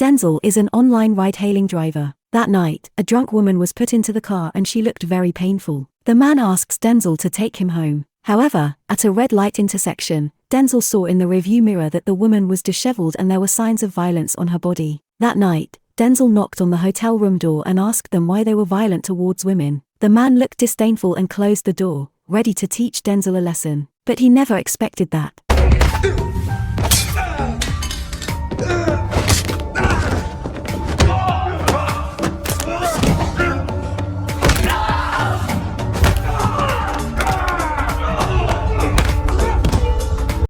Denzel is an online ride-hailing driver. That night, a drunk woman was put into the car and she looked very painful. The man asks Denzel to take him home. However, at a red light intersection, Denzel saw in the rearview mirror that the woman was disheveled and there were signs of violence on her body. That night, Denzel knocked on the hotel room door and asked them why they were violent towards women. The man looked disdainful and closed the door, ready to teach Denzel a lesson. But he never expected that.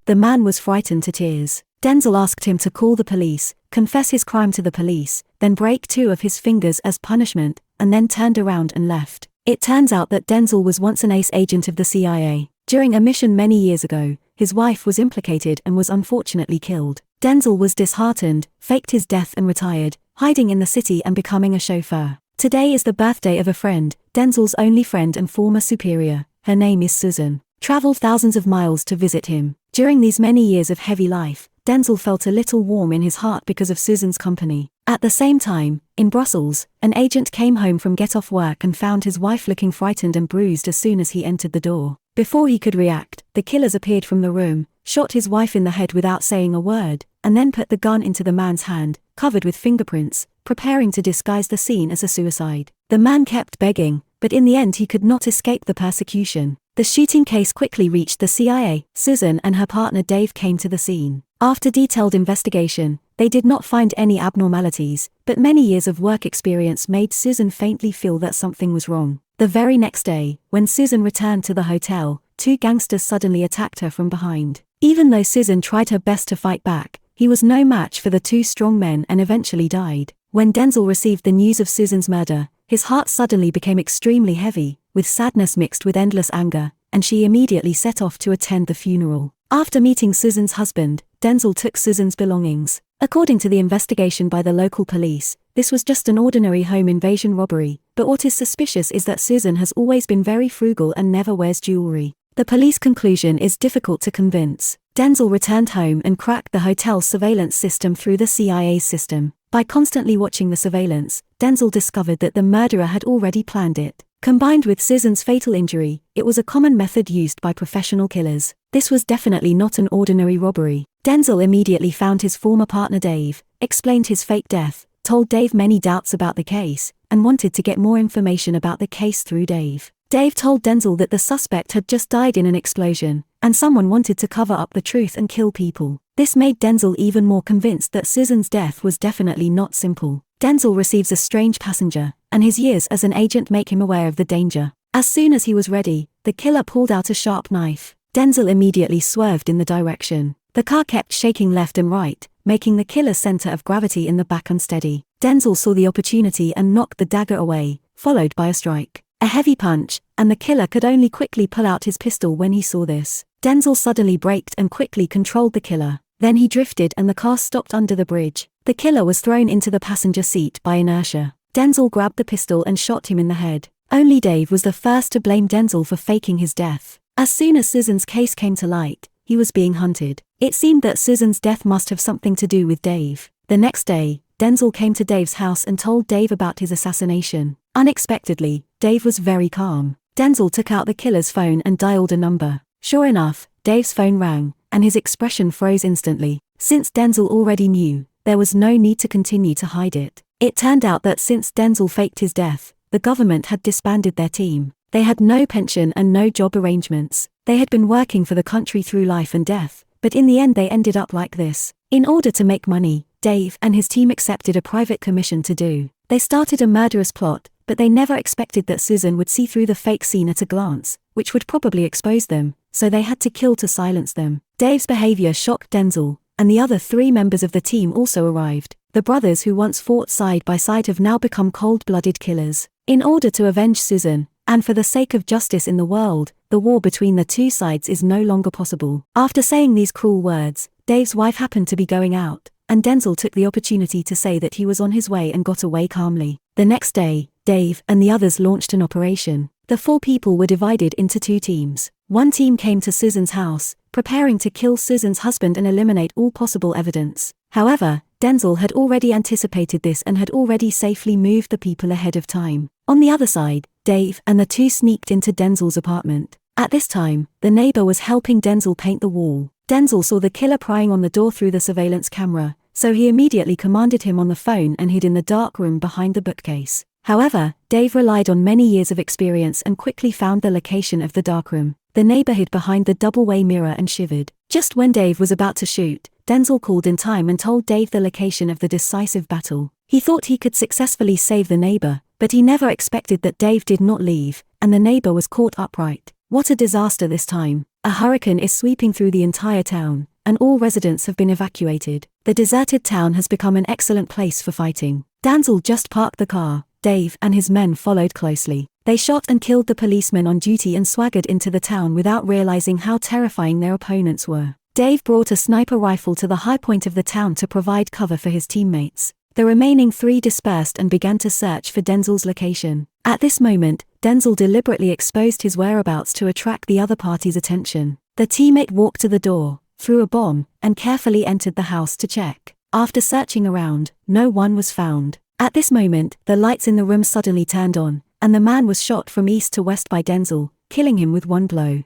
The man was frightened to tears. Denzel asked him to call the police, confess his crime to the police, then break 2 of his fingers as punishment, and then turned around and left. It turns out that Denzel was once an ace agent of the CIA. During a mission many years ago, his wife was implicated and was unfortunately killed. Denzel was disheartened, faked his death and retired, hiding in the city and becoming a chauffeur. Today is the birthday of a friend, Denzel's only friend and former superior. Her name is Susan. Traveled thousands of miles to visit him. During these many years of heavy life, Denzel felt a little warm in his heart because of Susan's company. At the same time, in Brussels, an agent came home from get off work and found his wife looking frightened and bruised as soon as he entered the door. Before he could react, the killers appeared from the room, shot his wife in the head without saying a word, and then put the gun into the man's hand, covered with fingerprints, preparing to disguise the scene as a suicide. The man kept begging, but in the end he could not escape the persecution. The shooting case quickly reached the CIA. Susan and her partner Dave came to the scene. After detailed investigation, they did not find any abnormalities, but many years of work experience made Susan faintly feel that something was wrong. The very next day, when Susan returned to the hotel, 2 gangsters suddenly attacked her from behind. Even though Susan tried her best to fight back, he was no match for the 2 strong men and eventually died. When Denzel received the news of Susan's murder, his heart suddenly became extremely heavy, with sadness mixed with endless anger, and she immediately set off to attend the funeral. After meeting Susan's husband, Denzel took Susan's belongings. According to the investigation by the local police, this was just an ordinary home invasion robbery, but what is suspicious is that Susan has always been very frugal and never wears jewelry. The police conclusion is difficult to convince. Denzel returned home and cracked the hotel's surveillance system through the CIA's system. By constantly watching the surveillance, Denzel discovered that the murderer had already planned it. Combined with Susan's fatal injury, it was a common method used by professional killers. This was definitely not an ordinary robbery. Denzel immediately found his former partner Dave, explained his fake death, told Dave many doubts about the case, and wanted to get more information about the case through Dave. Dave told Denzel that the suspect had just died in an explosion, and someone wanted to cover up the truth and kill people. This made Denzel even more convinced that Susan's death was definitely not simple. Denzel receives a strange passenger, and his years as an agent make him aware of the danger. As soon as he was ready, the killer pulled out a sharp knife. Denzel immediately swerved in the direction. The car kept shaking left and right, making the killer's center of gravity in the back unsteady. Denzel saw the opportunity and knocked the dagger away, followed by a strike. A heavy punch, and the killer could only quickly pull out his pistol when he saw this. Denzel suddenly braked and quickly controlled the killer. Then he drifted and the car stopped under the bridge. The killer was thrown into the passenger seat by inertia. Denzel grabbed the pistol and shot him in the head. Only Dave was the first to blame Denzel for faking his death. As soon as Susan's case came to light, he was being hunted. It seemed that Susan's death must have something to do with Dave. The next day, Denzel came to Dave's house and told Dave about his assassination. Unexpectedly, Dave was very calm. Denzel took out the killer's phone and dialed a number. Sure enough, Dave's phone rang, and his expression froze instantly. Since Denzel already knew, there was no need to continue to hide it. It turned out that since Denzel faked his death, the government had disbanded their team. They had no pension and no job arrangements. They had been working for the country through life and death, but in the end they ended up like this. In order to make money, Dave and his team accepted a private commission to do. They started a murderous plot, but they never expected that Susan would see through the fake scene at a glance, which would probably expose them, so they had to kill to silence them. Dave's behavior shocked Denzel, and the other 3 members of the team also arrived. The brothers who once fought side by side have now become cold-blooded killers. In order to avenge Susan, and for the sake of justice in the world, the war between the 2 sides is no longer possible. After saying these cruel words, Dave's wife happened to be going out, and Denzel took the opportunity to say that he was on his way and got away calmly. The next day, Dave and the others launched an operation. The 4 people were divided into 2 teams. One team came to Susan's house, preparing to kill Susan's husband and eliminate all possible evidence. However, Denzel had already anticipated this and had already safely moved the people ahead of time. On the other side, Dave and the two sneaked into Denzel's apartment. At this time, the neighbor was helping Denzel paint the wall. Denzel saw the killer prying on the door through the surveillance camera, so he immediately commanded him on the phone and hid in the dark room behind the bookcase. However, Dave relied on many years of experience and quickly found the location of the darkroom. The neighbor hid behind the double-way mirror and shivered. Just when Dave was about to shoot, Denzel called in time and told Dave the location of the decisive battle. He thought he could successfully save the neighbor, but he never expected that Dave did not leave, and the neighbor was caught upright. What a disaster this time. A hurricane is sweeping through the entire town, and all residents have been evacuated. The deserted town has become an excellent place for fighting. Denzel just parked the car. Dave and his men followed closely. They shot and killed the policemen on duty and swaggered into the town without realizing how terrifying their opponents were. Dave brought a sniper rifle to the high point of the town to provide cover for his teammates. The remaining three dispersed and began to search for Denzel's location. At this moment, Denzel deliberately exposed his whereabouts to attract the other party's attention. The teammate walked to the door, threw a bomb, and carefully entered the house to check. After searching around, no one was found. At this moment, the lights in the room suddenly turned on, and the man was shot from east to west by Denzel, killing him with one blow.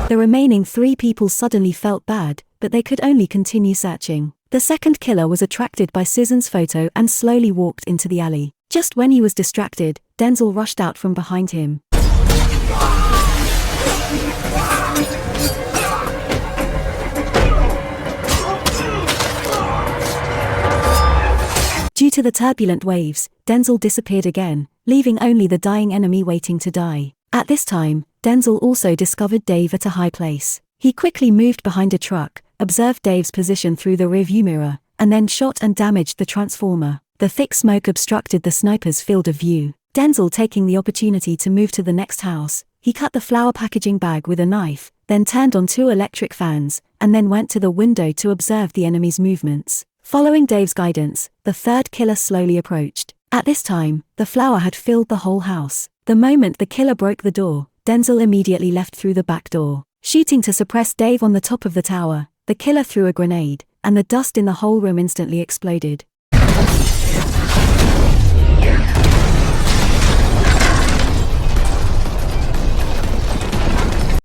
The remaining three people suddenly felt bad, but they could only continue searching. The second killer was attracted by Susan's photo and slowly walked into the alley. Just when he was distracted, Denzel rushed out from behind him. Due to the turbulent waves, Denzel disappeared again, leaving only the dying enemy waiting to die. At this time, Denzel also discovered Dave at a high place. He quickly moved behind a truck, observed Dave's position through the rearview mirror, and then shot and damaged the transformer. The thick smoke obstructed the sniper's field of view. Denzel, taking the opportunity to move to the next house, he cut the flower packaging bag with a knife, then turned on 2 electric fans, and then went to the window to observe the enemy's movements. Following Dave's guidance, the third killer slowly approached. At this time, the flower had filled the whole house. The moment the killer broke the door, Denzel immediately left through the back door. Shooting to suppress Dave on the top of the tower, the killer threw a grenade, and the dust in the whole room instantly exploded.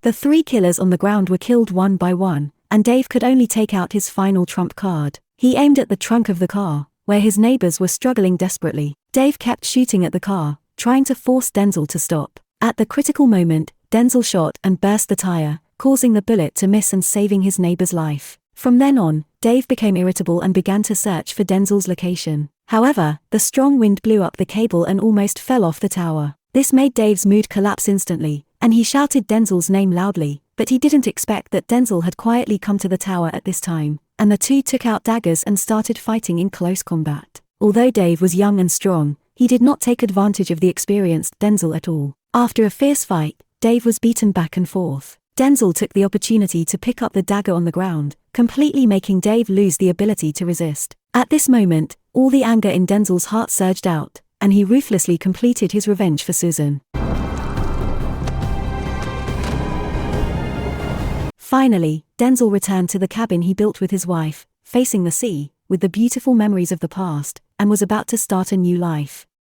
The 3 killers on the ground were killed one by one, and Dave could only take out his final trump card. He aimed at the trunk of the car, where his neighbors were struggling desperately. Dave kept shooting at the car, trying to force Denzel to stop. At the critical moment, Denzel shot and burst the tire, causing the bullet to miss and saving his neighbor's life. From then on, Dave became irritable and began to search for Denzel's location. However, the strong wind blew up the cable and almost fell off the tower. This made Dave's mood collapse instantly, and he shouted Denzel's name loudly, but he didn't expect that Denzel had quietly come to the tower at this time, and the two took out daggers and started fighting in close combat. Although Dave was young and strong, he did not take advantage of the experienced Denzel at all. After a fierce fight, Dave was beaten back and forth. Denzel took the opportunity to pick up the dagger on the ground, completely making Dave lose the ability to resist. At this moment, all the anger in Denzel's heart surged out, and he ruthlessly completed his revenge for Susan. Finally, Denzel returned to the cabin he built with his wife, facing the sea, with the beautiful memories of the past, and was about to start a new life.